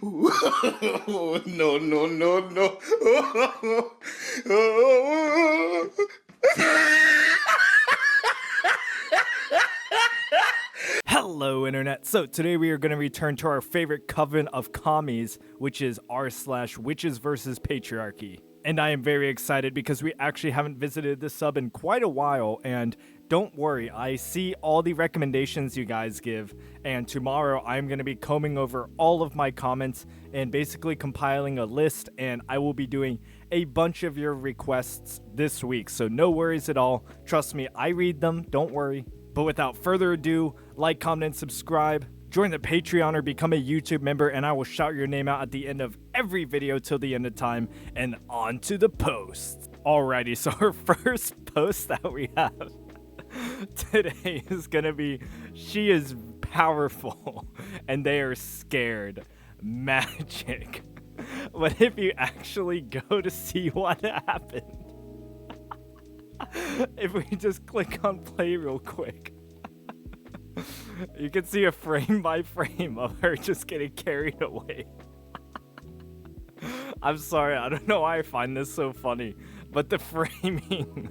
No, no, no, no. Hello, Internet. So today we are going to return to our favorite coven of commies, which is r/witches versus patriarchy. And I am very excited because we actually haven't visited this sub in quite a while, and don't worry, I see all the recommendations you guys give, and tomorrow I'm going to be combing over all of my comments and basically compiling a list, and I will be doing a bunch of your requests this week, so no worries at all. Trust me, I read them, don't worry. But without further ado, like, comment, and subscribe. Join the Patreon or become a YouTube member, and I will shout your name out at the end of every video till the end of time. And on to the posts. Alrighty, so our first post that we have today is gonna be, she is powerful and they are scared. Magic. What if you actually go to see what happened? If we just click on play real quick, you can see a frame by frame of her just getting carried away. I'm sorry, I don't know why I find this so funny, but the framing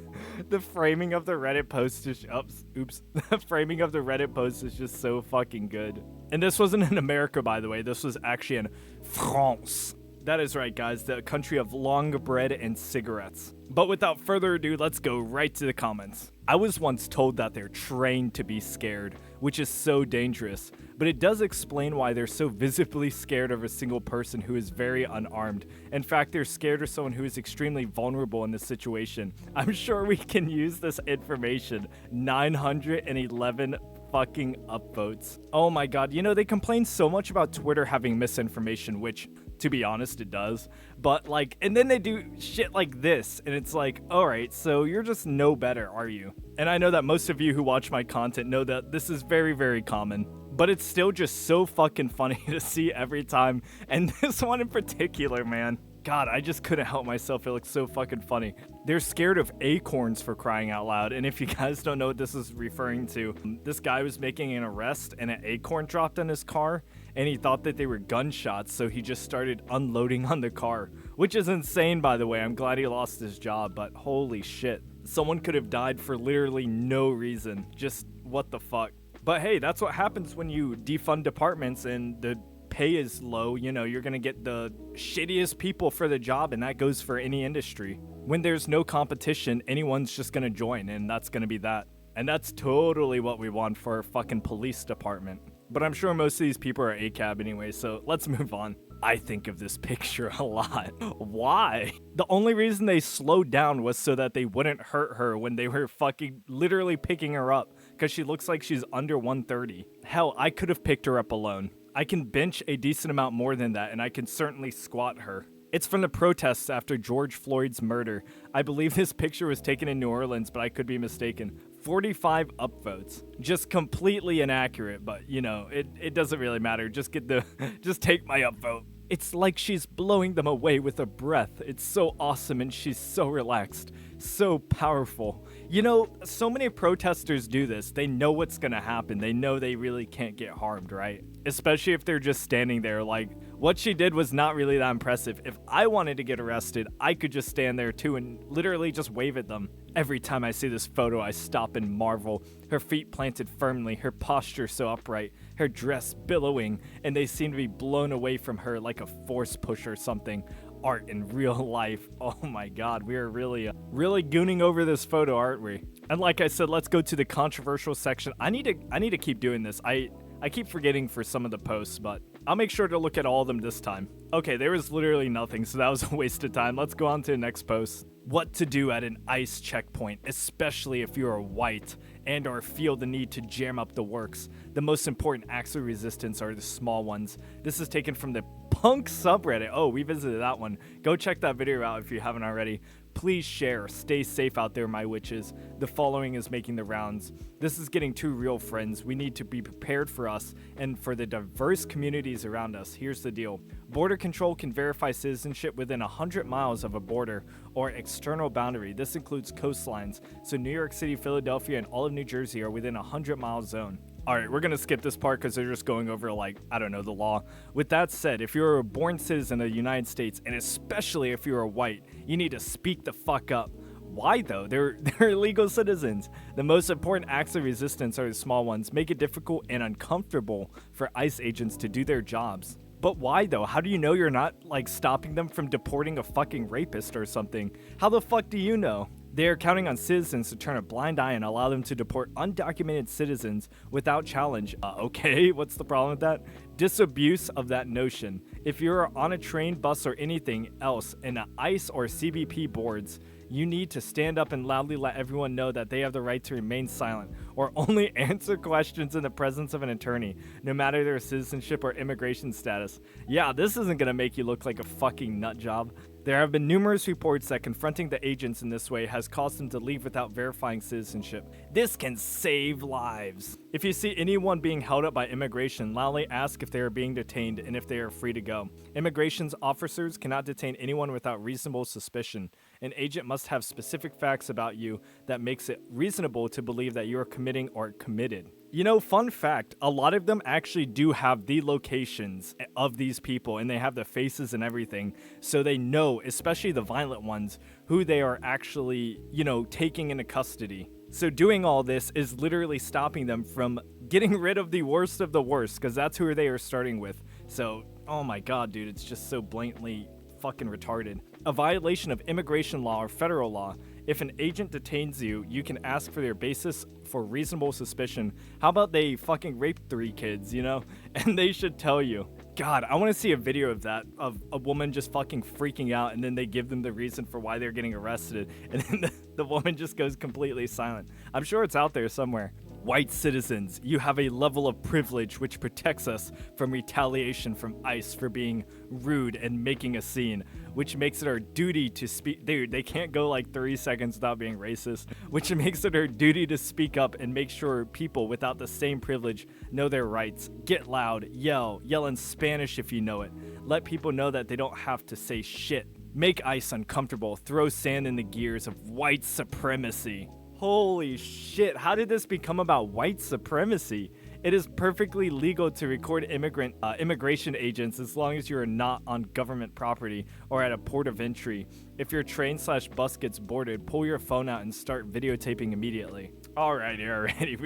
of the Reddit post is, the framing of the Reddit post is just so fucking good. And this wasn't in America, by the way, this was actually in France. That is right, guys, the country of long bread and cigarettes. But without further ado, let's go right to the comments. I was once told that they're trained to be scared, which is so dangerous, but it does explain why they're so visibly scared of a single person who is very unarmed. In fact, they're scared of someone who is extremely vulnerable in this situation. I'm sure we can use this information. 911 fucking upvotes. Oh my god, you know, they complain so much about Twitter having misinformation, which, to be honest, it does. But like, and then they do shit like this, and it's like, alright, so you're just no better, are you? And I know that most of you who watch my content know that this is very, very common. But it's still just so fucking funny to see every time, and this one in particular, man. God, I just couldn't help myself, it looks so fucking funny. They're scared of acorns, for crying out loud, and if you guys don't know what this is referring to, this guy was making an arrest and an acorn dropped on his car, and he thought that they were gunshots, so he just started unloading on the car, which is insane, by the way. I'm glad he lost his job, but holy shit. Someone could have died for literally no reason. Just what the fuck. But hey, that's what happens when you defund departments and the pay is low. You know, you're gonna get the shittiest people for the job, and that goes for any industry. When there's no competition, anyone's just gonna join, and that's gonna be that. And that's totally what we want for our fucking police department. But I'm sure most of these people are ACAB anyway, so let's move on. I think of this picture a lot. Why? The only reason they slowed down was so that they wouldn't hurt her when they were fucking literally picking her up, because she looks like she's under 130. Hell, I could have picked her up alone. I can bench a decent amount more than that, and I can certainly squat her. It's from the protests after George Floyd's murder. I believe this picture was taken in New Orleans, but I could be mistaken. 45 upvotes. Just completely inaccurate, but you know, it doesn't really matter. Just take my upvote. It's like she's blowing them away with a breath. It's so awesome, and she's so relaxed, so powerful. You know, so many protesters do this. They know what's gonna happen. They know they really can't get harmed, right? Especially if they're just standing there. Like, what she did was not really that impressive. If I wanted to get arrested, I could just stand there too and literally just wave at them. Every time I see this photo, I stop and marvel. Her feet planted firmly, her posture so upright, her dress billowing, and they seem to be blown away from her like a force push or something. Art in real life. Oh my god, we are really gooning over this photo, aren't we? And like I said, let's go to the controversial section. I need to keep doing this. I keep forgetting for some of the posts, but I'll make sure to look at all of them this time. Okay, there was literally nothing, so that was a waste of time. Let's go on to the next post. What to do at an ICE checkpoint, especially if you are white and or feel the need to jam up the works. The most important acts of resistance are the small ones. This is taken from the punk subreddit. Oh, we visited that one. Go check that video out if you haven't already. Please share. Stay safe out there, my witches. The following is making the rounds. This is getting too real, friends. We need to be prepared for us and for the diverse communities around us. Here's the deal. Border control can verify citizenship within 100 miles of a border or external boundary. This includes coastlines. So New York City, Philadelphia, and all of New Jersey are within a 100-mile zone. All right, we're going to skip this part because they're just going over, like, I don't know, the law. With that said, if you're a born citizen of the United States, and especially if you're a white, you need to speak the fuck up. Why, though? They're legal citizens. The most important acts of resistance are the small ones. Make it difficult and uncomfortable for ICE agents to do their jobs. But why, though? How do you know you're not, like, stopping them from deporting a fucking rapist or something? How the fuck do you know? They are counting on citizens to turn a blind eye and allow them to deport undocumented citizens without challenge. Okay, what's the problem with that? Disabuse of that notion. If you're on a train, bus, or anything else in the ICE or CBP boards, you need to stand up and loudly let everyone know that they have the right to remain silent or only answer questions in the presence of an attorney, no matter their citizenship or immigration status. Yeah, this isn't gonna make you look like a fucking nut job. There have been numerous reports that confronting the agents in this way has caused them to leave without verifying citizenship. This can save lives. If you see anyone being held up by immigration, loudly ask if they are being detained and if they are free to go. Immigration's officers cannot detain anyone without reasonable suspicion. An agent must have specific facts about you that makes it reasonable to believe that you are committing or committed. You know, fun fact, a lot of them actually do have the locations of these people and they have the faces and everything, so they know, especially the violent ones, who they are actually, you know, taking into custody. So doing all this is literally stopping them from getting rid of the worst, because that's who they are starting with. So, oh my god, dude, it's just so blatantly fucking retarded. A violation of immigration law or federal law. If an agent detains you, you can ask for their basis for reasonable suspicion. How about they fucking raped 3 kids, you know? And they should tell you. God, I want to see a video of that, of a woman just fucking freaking out, and then they give them the reason for why they're getting arrested, and then the woman just goes completely silent. I'm sure it's out there somewhere. White citizens, you have a level of privilege which protects us from retaliation from ICE for being rude and making a scene, which makes it our duty to speak. Dude, they can't go like 3 seconds without being racist, which makes it our duty to speak up and make sure people without the same privilege know their rights. Get loud, yell in Spanish if you know it. Let people know that they don't have to say shit. Make ICE uncomfortable, throw sand in the gears of white supremacy. Holy shit, how did this become about white supremacy? It is perfectly legal to record immigration agents as long as you are not on government property or at a port of entry. If your train/bus gets boarded, pull your phone out and start videotaping immediately. Alrighty,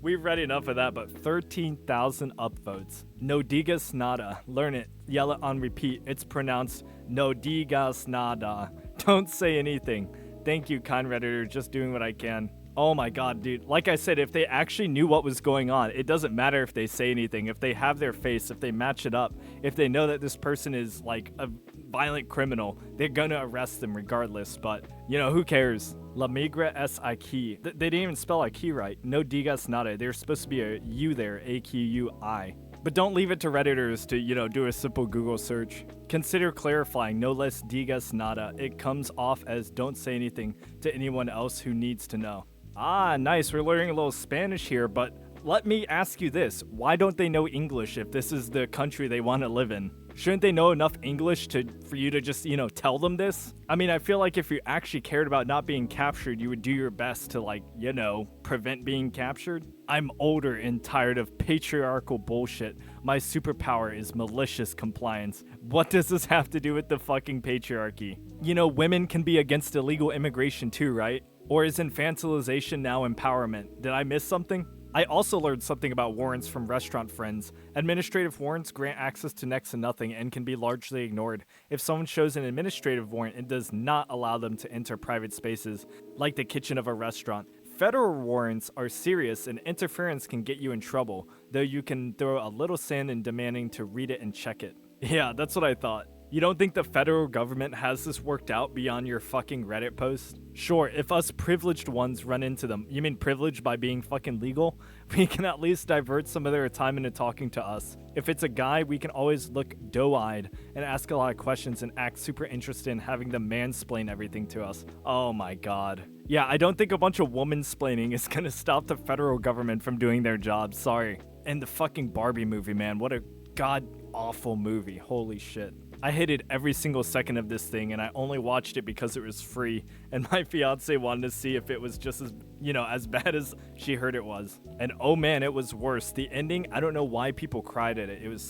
we've read enough of that, but 13,000 upvotes. No digas nada. Learn it. Yell it on repeat. It's pronounced no digas nada. Don't say anything. Thank you, kind Redditor, just doing what I can. Oh my god, dude. Like I said, if they actually knew what was going on, it doesn't matter if they say anything. If they have their face, if they match it up, if they know that this person is like a violent criminal, they're gonna arrest them regardless. But, you know, who cares? La migra es aquí. They didn't even spell aquí right. No digas nada. There's supposed to be a U there, A-Q-U-I. But don't leave it to Redditors to, you know, do a simple Google search. Consider clarifying, no less digas nada. It comes off as don't say anything to anyone else who needs to know. Ah, nice. We're learning a little Spanish here, but let me ask you this. Why don't they know English if this is the country they want to live in? Shouldn't they know enough English for you to just, you know, tell them this? I mean, I feel like if you actually cared about not being captured, you would do your best to, like, you know, prevent being captured. I'm older and tired of patriarchal bullshit. My superpower is malicious compliance. What does this have to do with the fucking patriarchy? You know, women can be against illegal immigration too, right? Or is infantilization now empowerment? Did I miss something? I also learned something about warrants from restaurant friends. Administrative warrants grant access to next to nothing and can be largely ignored. If someone shows an administrative warrant, it does not allow them to enter private spaces, like the kitchen of a restaurant. Federal warrants are serious and interference can get you in trouble, though you can throw a little sand in demanding to read it and check it. Yeah, that's what I thought. You don't think the federal government has this worked out beyond your fucking Reddit post? Sure, if us privileged ones run into them, you mean privileged by being fucking legal? We can at least divert some of their time into talking to us. If it's a guy, we can always look doe-eyed and ask a lot of questions and act super interested in having them mansplain everything to us. Oh my god. Yeah, I don't think a bunch of womansplaining is gonna stop the federal government from doing their job, sorry. And the fucking Barbie movie, man, what a god awful movie. Holy shit. I hated every single second of this thing, and I only watched it because it was free, and my fiance wanted to see if it was just as, as bad as she heard it was. And oh man, it was worse. The ending, I don't know why people cried at it. It was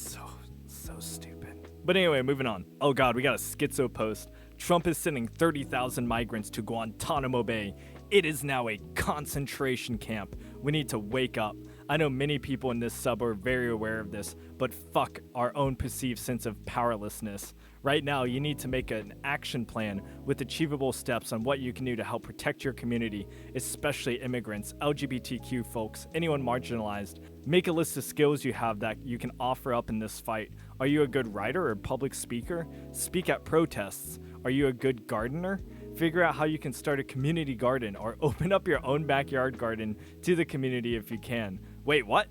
so stupid. But anyway, moving on. Oh god, we got a schizo post. Trump is sending 30,000 migrants to Guantanamo Bay. It is now a concentration camp. We need to wake up. I know many people in this sub are very aware of this, but fuck our own perceived sense of powerlessness. Right now, you need to make an action plan with achievable steps on what you can do to help protect your community, especially immigrants, LGBTQ folks, anyone marginalized. Make a list of skills you have that you can offer up in this fight. Are you a good writer or public speaker? Speak at protests. Are you a good gardener? Figure out how you can start a community garden or open up your own backyard garden to the community if you can. Wait, what?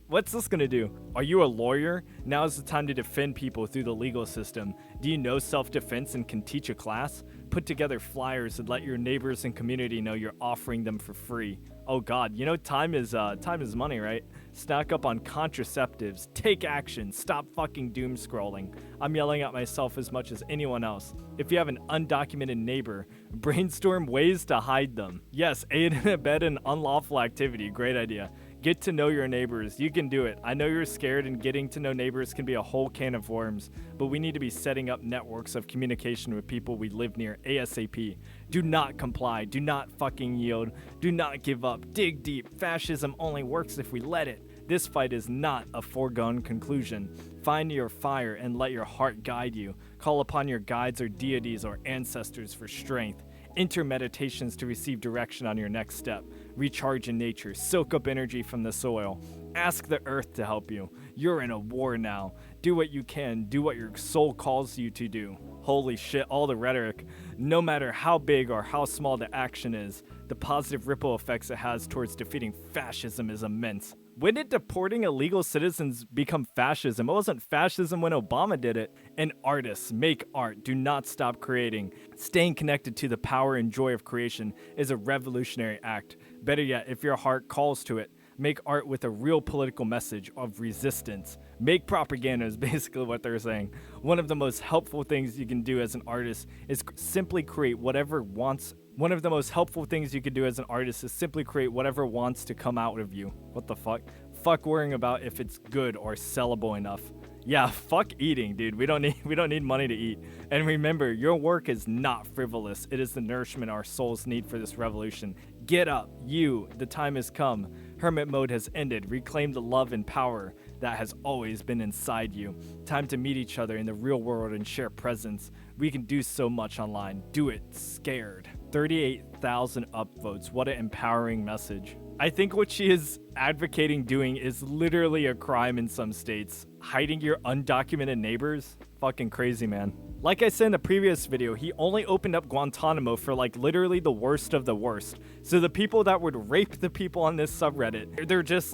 What's this gonna do? Are you a lawyer? Now is the time to defend people through the legal system. Do you know self-defense and can teach a class? Put together flyers and let your neighbors and community know you're offering them for free. Oh god, time is money, right? Stock up on contraceptives, take action, stop fucking doom scrolling. I'm yelling at myself as much as anyone else. If you have an undocumented neighbor, brainstorm ways to hide them. Yes, aid and abet an unlawful activity, great idea. Get to know your neighbors. You can do it. I know you're scared, and getting to know neighbors can be a whole can of worms, but we need to be setting up networks of communication with people we live near ASAP. Do not comply. Do not fucking yield. Do not give up. Dig deep. Fascism only works if we let it. This fight is not a foregone conclusion. Find your fire and let your heart guide you. Call upon your guides or deities or ancestors for strength. Enter meditations to receive direction on your next step. Recharge in nature. Soak up energy from the soil. Ask the earth to help you. You're in a war now. Do what you can. Do what your soul calls you to do. Holy shit, all the rhetoric. No matter how big or how small the action is, the positive ripple effects it has towards defeating fascism is immense. When did deporting illegal citizens become fascism? It wasn't fascism when Obama did it. And artists, make art. Do not stop creating. Staying connected to the power and joy of creation is a revolutionary act. Better yet, if your heart calls to it, make art with a real political message of resistance. Make propaganda is basically what they're saying. One of the most helpful things you can do as an artist is simply create whatever wants. One of the most helpful things you can do as an artist is simply create whatever wants to come out of you. What the fuck? Fuck worrying about if it's good or sellable enough. Yeah, fuck eating, dude. We don't need money to eat. And remember, your work is not frivolous. It is the nourishment our souls need for this revolution. Get up, you. The time has come. Hermit mode has ended. Reclaim the love and power that has always been inside you. Time to meet each other in the real world and share presence. We can do so much online. Do it scared. 38,000 upvotes. What an empowering message. I think what she is advocating doing is literally a crime in some states. Hiding your undocumented neighbors? Fucking crazy, man. Like I said in the previous video, he only opened up Guantanamo for literally the worst of the worst. So the people that would rape the people on this subreddit, they're just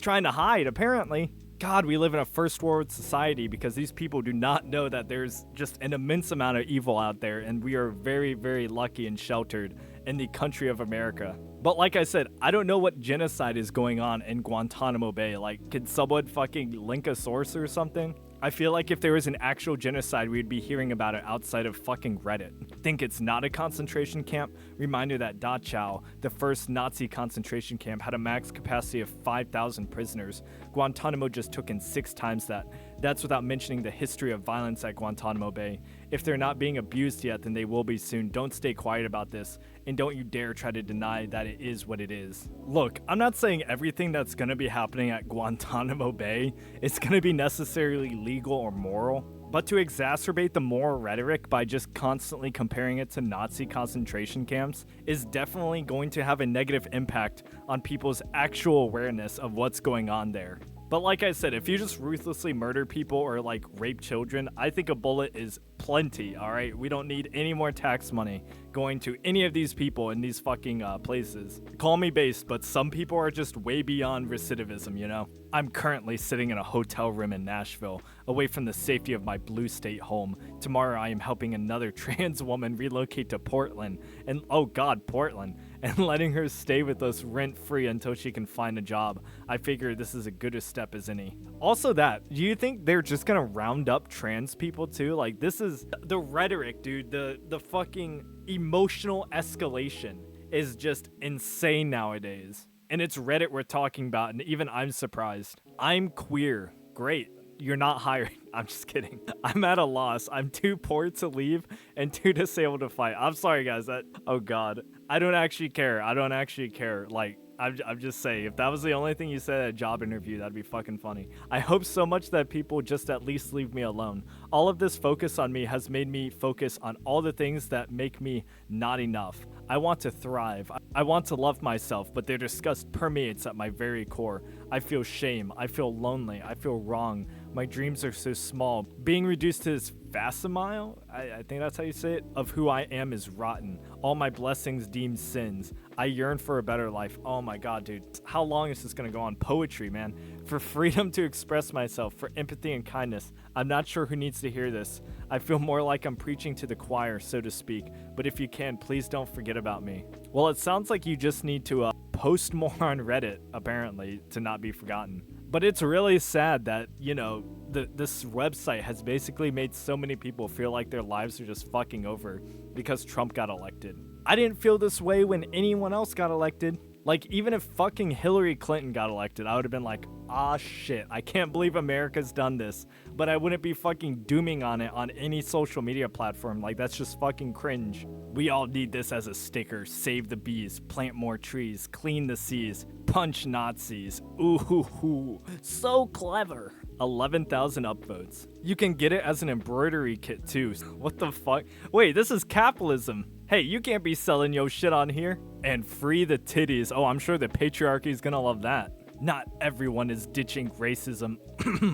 trying to hide, apparently. God, we live in a first world society because these people do not know that there's just an immense amount of evil out there, and we are very, very lucky and sheltered in the country of America. But like I said, I don't know what genocide is going on in Guantanamo Bay. Could someone fucking link a source or something? I feel like if there was an actual genocide, we'd be hearing about it outside of fucking Reddit. Think it's not a concentration camp? Reminder that Dachau, the first Nazi concentration camp, had a max capacity of 5,000 prisoners. Guantanamo just took in 6 times that. That's without mentioning the history of violence at Guantanamo Bay. If they're not being abused yet, then they will be soon. Don't stay quiet about this, and don't you dare try to deny that it is what it is. Look, I'm not saying everything that's gonna be happening at Guantanamo Bay is gonna be necessarily legal or moral, but to exacerbate the moral rhetoric by just constantly comparing it to Nazi concentration camps is definitely going to have a negative impact on people's actual awareness of what's going on there. But like I said, if you just ruthlessly murder people or rape children, I think a bullet is plenty, alright? We don't need any more tax money going to any of these people in these fucking places. Call me based, but some people are just way beyond recidivism, you know? I'm currently sitting in a hotel room in Nashville, away from the safety of my blue state home. Tomorrow I am helping another trans woman relocate to Portland. And oh god, Portland. and letting her stay with us rent-free until she can find a job. I figure this is a good a step as any. Also do you think they're just gonna round up trans people too? Like, this is the rhetoric, dude. The fucking emotional escalation is just insane nowadays. And it's Reddit we're talking about, and even I'm surprised. I'm queer. Great. You're not hired. I'm just kidding. I'm at a loss. I'm too poor to leave and too disabled to fight. I'm sorry, guys. Oh God. I don't actually care. Like, I'm just saying, if that was the only thing you said at a job interview, that'd be fucking funny. I hope so much that people just at least leave me alone. All of this focus on me has made me focus on all the things that make me not enough. I want to thrive. I want to love myself, but their disgust permeates at my very core. I feel shame. I feel lonely. I feel wrong. My dreams are so small. Being reduced to this facsimile, I think that's how you say it, of who I am is rotten. All my blessings deemed sins. I yearn for a better life. Oh my God, dude. How long is this gonna go on? Poetry, man. For freedom to express myself, for empathy and kindness. I'm not sure who needs to hear this. I feel more like I'm preaching to the choir, so to speak. But if you can, please don't forget about me. Well, it sounds like you just need to post more on Reddit, apparently, to not be forgotten. But it's really sad that, you know, this website has basically made so many people feel like their lives are just fucking over because Trump got elected. I didn't feel this way when anyone else got elected. Like, even if fucking Hillary Clinton got elected, I would have been like, ah shit, I can't believe America's done this. But I wouldn't be fucking dooming on it on any social media platform. Like, that's just fucking cringe. We all need this as a sticker. Save the bees, plant more trees, clean the seas, punch Nazis. Ooh, so clever. 11,000 upvotes. You can get it as an embroidery kit too. What the fuck? Wait, this is capitalism. Hey, you can't be selling your shit on here. And free the titties. Oh, I'm sure the patriarchy is gonna love that. Not everyone is ditching racism.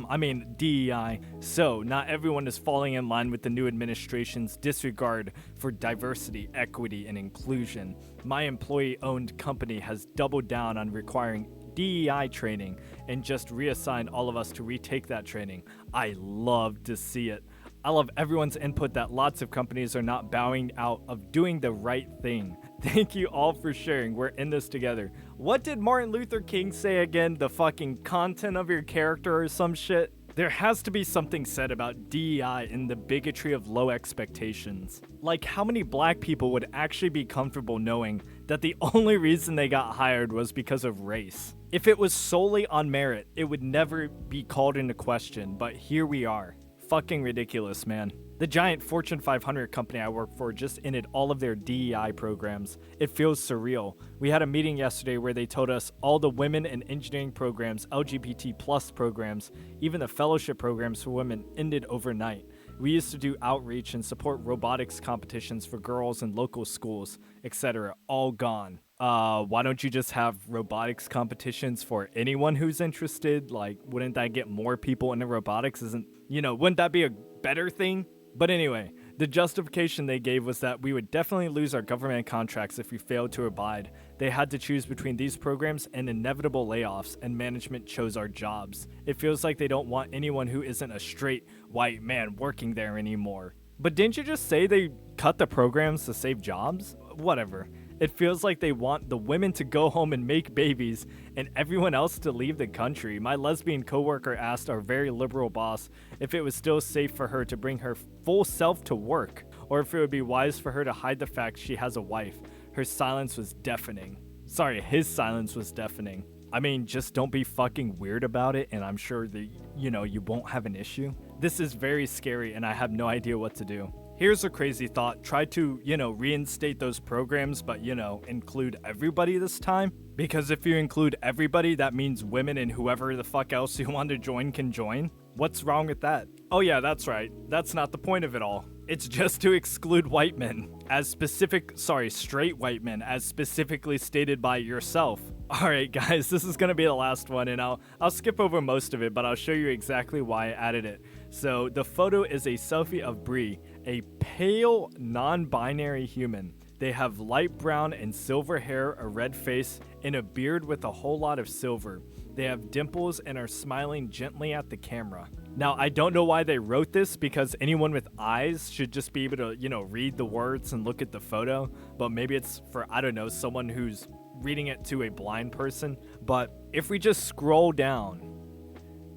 I mean, DEI. So, not everyone is falling in line with the new administration's disregard for diversity, equity, and inclusion. My employee-owned company has doubled down on requiring DEI training and just reassigned all of us to retake that training. I love to see it. I love everyone's input that lots of companies are not bowing out of doing the right thing. Thank you all for sharing. We're in this together. What did Martin Luther King say again? The fucking content of your character or some shit? There has to be something said about DEI and the bigotry of low expectations. Like, how many black people would actually be comfortable knowing that the only reason they got hired was because of race? If it was solely on merit, it would never be called into question, but here we are. Fucking ridiculous, man. The giant Fortune 500 company I work for just ended all of their DEI programs. It feels surreal. We had a meeting yesterday where they told us all the women and engineering programs, LGBT plus programs, even the fellowship programs for women ended overnight. We used to do outreach and support robotics competitions for girls in local schools, etc. All gone. Why don't you just have robotics competitions for anyone who's interested? Like, wouldn't that get more people into robotics? Wouldn't that be a better thing? But anyway, the justification they gave was that we would definitely lose our government contracts if we failed to abide. They had to choose between these programs and inevitable layoffs, and management chose our jobs. It feels like they don't want anyone who isn't a straight white man working there anymore. But didn't you just say they cut the programs to save jobs? Whatever. It feels like they want the women to go home and make babies and everyone else to leave the country. My lesbian coworker asked our very liberal boss if it was still safe for her to bring her full self to work, or if it would be wise for her to hide the fact she has a wife. Her silence was deafening. Sorry, his silence was deafening. I mean, just don't be fucking weird about it, and I'm sure that, you won't have an issue. This is very scary, and I have no idea what to do. Here's a crazy thought. Try to, reinstate those programs, but, include everybody this time. Because if you include everybody, that means women and whoever the fuck else you want to join can join. What's wrong with that? Oh yeah, that's right. That's not the point of it all. It's just to exclude white men, straight white men, as specifically stated by yourself. Alright guys, this is gonna be the last one, and I'll skip over most of it, but I'll show you exactly why I added it. So the photo is a selfie of Bree, a pale, non-binary human. They have light brown and silver hair, a red face, and a beard with a whole lot of silver. They have dimples and are smiling gently at the camera. Now, I don't know why they wrote this because anyone with eyes should just be able to, read the words and look at the photo. But maybe it's for, I don't know, someone who's reading it to a blind person. But if we just scroll down,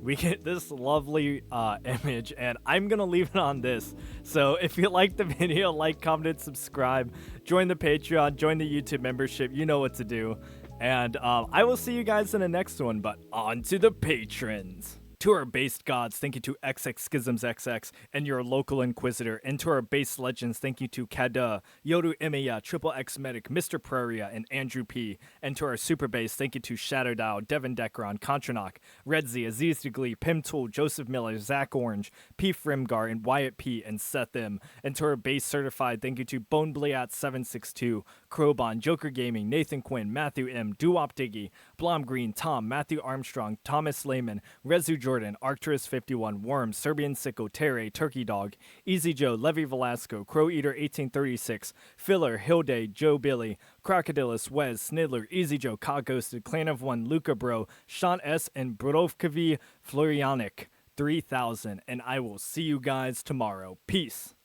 we get this lovely image, and I'm gonna leave it on this. So if you like the video, like, comment, and subscribe. Join the Patreon, join the YouTube membership. You know what to do. And I will see you guys in the next one, but on to the patrons. To our based gods, thank you to XX Schisms XX and your local Inquisitor. And to our based legends, thank you to Kada, Yoru Emeya, Triple X Medic, Mr. Praria, and Andrew P. And to our super base, thank you to Shadow Dow, Devin Decron, Contranock, Redzi, Aziz Deglee, Pim Tool, Joseph Miller, Zach Orange, P. Frimgar, and Wyatt P. and Seth M. And to our base certified, thank you to Bone Bliat762, Crowbon, Joker Gaming, Nathan Quinn, Matthew M., Duop Diggy, Blom Green, Tom, Matthew Armstrong, Thomas Lehman, Rezu Jordan, Arcturus 51, Worm, Serbian Sicko, Terre, Turkey Dog, Easy Joe, Levy Velasco, Crow Eater 1836, Filler, Hilde, Joe Billy, Crocodilus, Wes, Snidler, Easy Joe, Cog Ghosted, Clan of One, Luca Bro, Sean S., and Brodovkovi Florianic 3000. And I will see you guys tomorrow. Peace.